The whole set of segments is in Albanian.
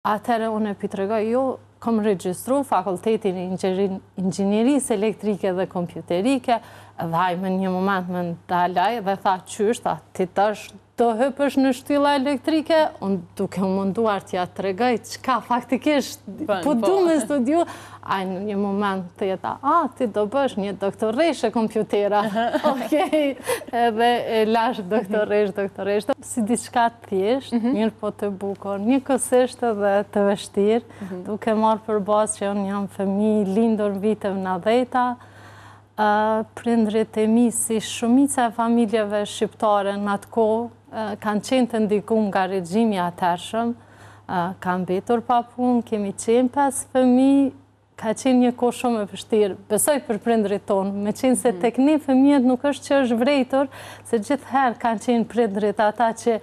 Atëherë unë e pitregoj, jo, kom regjistru fakultetin e inxhinierisë elektrike dhe kompjuterike, dhe ajme një moment më ndalaj dhe tha qysht, ti tash do hëpësh në shtylla elektrike, unë duke munduar t'ja tregoj qka faktikisht po du me studiu, aj në një moment të jeta, ti do bësh një doktoresh e kompjutera. Okej, edhe e lash doktoresh. Si diçka thjesht, mirë po të bukur, njëkohësisht edhe të vështirë, duke marrë përbasë që unë jam fëmijë lindur në viteve 90-ta, prindrit e mi si shumica e familjeve shqiptare në atë kohë, kanë qenë të ndikuar nga regjimi atërshëm, kanë mbetur pa punë, kemi qenë 5 fëmijë, ka qenë një kohë shumë e vështirë, besoj për prindrit tonë, me qenë se tek ne fëmijët nuk është që është vrejtur, se gjithherë kanë qenë prindrit ata që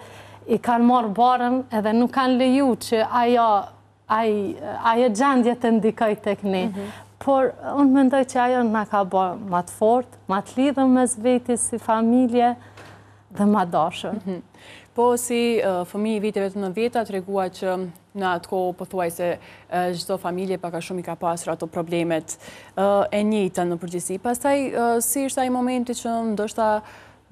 i kanë marrë barën edhe nuk kanë leju që ajo gjendje të ndikoj tek ne. Por unë mendoj që ajo na ka bërë më të fortë, më të lidhur mes vetes si familje dhe më dashur. Po si fëmijë i viteve të 90-ta tregua që në atë kohë pothuajse çdo familje pak a shumë i ka pasur ato problemet e njëjta në përgjithësi. Pastaj si ishte ai momenti që ndoshta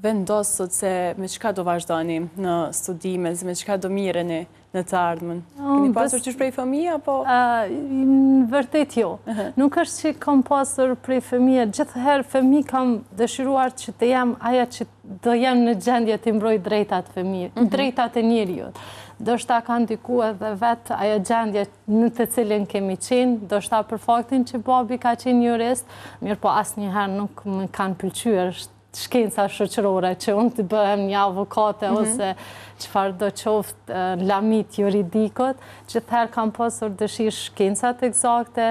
vendosët se me çka do vazhdoni në studime, me çka do mireni në të ardhmen? Keni pasur qysh prej fëmijë apo? Në vërtet jo. Nuk është që kam pasur prej fëmijë, gjithëherë fëmijë kam dëshiruar që të jam aja që do jam në gjendje të mbroj drejtat fëmijë, drejtat e njeriut. Do shta ka ndiku edhe vetë ajo gjendje në të cilin kemi qenë, do shta për faktin që babi ka qenë jurist, mirë po asnjëherë nuk më kanë pëlqyer shkenca shoqërore që unë të bëhem një avokate ose çfarë do qoftë lamit juridikot, gjithherë kam pasur dëshirë shkencat eksakte,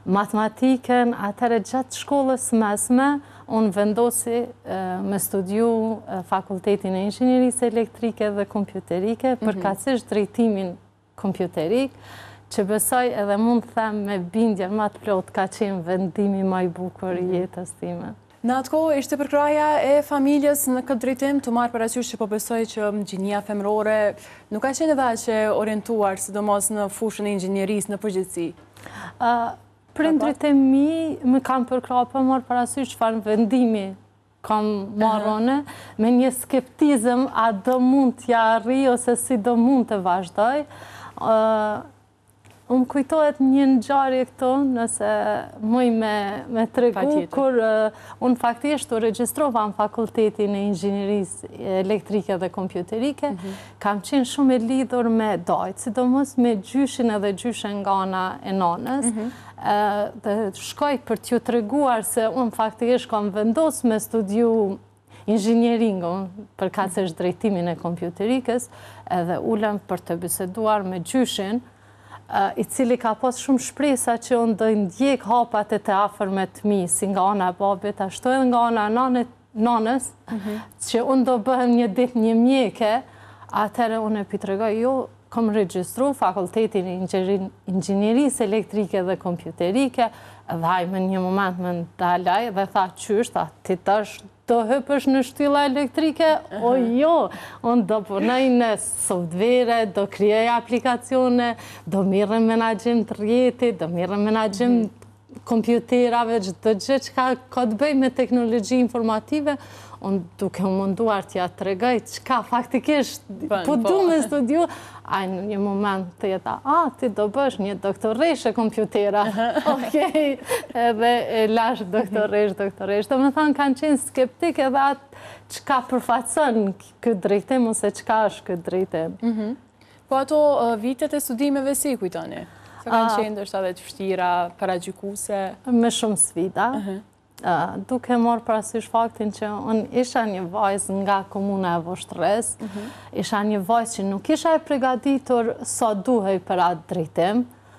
matematikën, atëherë gjatë shkollës mesme, unë vendosi me studiu fakultetin e inxhinierisë elektrike dhe kompjuterike, përkatësisht drejtimin kompjuterik, që besoj edhe mund të them me bindje më të plot ka qenë vendimi më i bukur i jetës time. Në atë kohë ishte përkraja e familjes në këtë drejtim, të marrë parasysh që po besoj që gjinia femërore nuk ka qenë edhe aq e orientuar, sidomos në fushën e inxhinierisë në përgjithësi. Prindrit e mi më kanë përkrahur pa marrë parasysh çfarë vendimi kam marrë me një skeptizëm a do mund t'ja arrijë ose si do mund të vazhdoj. Unë kujtohet një ngjarje këto, nëse muj me tregu, kur unë faktisht u regjistrova në fakultetin e inxhinierisë elektrike dhe kompjuterike, kam qenë shumë e lidhur me dajt, sidomos me gjyshin edhe gjyshen nga ana e nanës, dhe shkoj për t'ju treguar se unë faktikisht kam vendos me studiu inxhinieringën, përkatësisht drejtimin e kompjuterikës, edhe ulem për të biseduar me gjyshin, i cili ka pas shumë shpresa që unë do ndjek hapat e të afërme të mi, si nga ana e babit, ashtu edhe nga ana e nanës, që unë do bëhem një ditë një mjeke, atëherë unë e pitregoj, jo, kom regjistru fakultetin e inxhinierisë elektrike dhe kompjuterike, dhe ajme një moment më ndalaj dhe tha qysht, ti tash do hëpësh në shtylla elektrike, o jo, unë do punoj në softvere, do krijoj aplikacione, do mirëm menaxhim të rrjetit, do mirëm menaxhim kompjuterave, çdo gjë që ka të bëjë me teknologji informative, unë duke u munduar t'ja tregoj çka faktikisht po du me studiu, aj në një moment të jeta, ti do bësh një doktoresh e kompjutera. Okej, edhe e lash doktoresh. Do me thonë kanë qenë skeptik edhe atë çka përfaqëson këtë drejtim ose çka është këtë drejtim. Po ato vitet e studimeve si kujtoni? Se kanë qenë ndoshta edhe të vështira, paragjykuese? Me shumë sfida. Duke marrë parasysh faktin që unë isha një vajzë nga komuna e Voshtrës, isha një vajzë që nuk isha e përgatitur sa duhej për atë drejtim,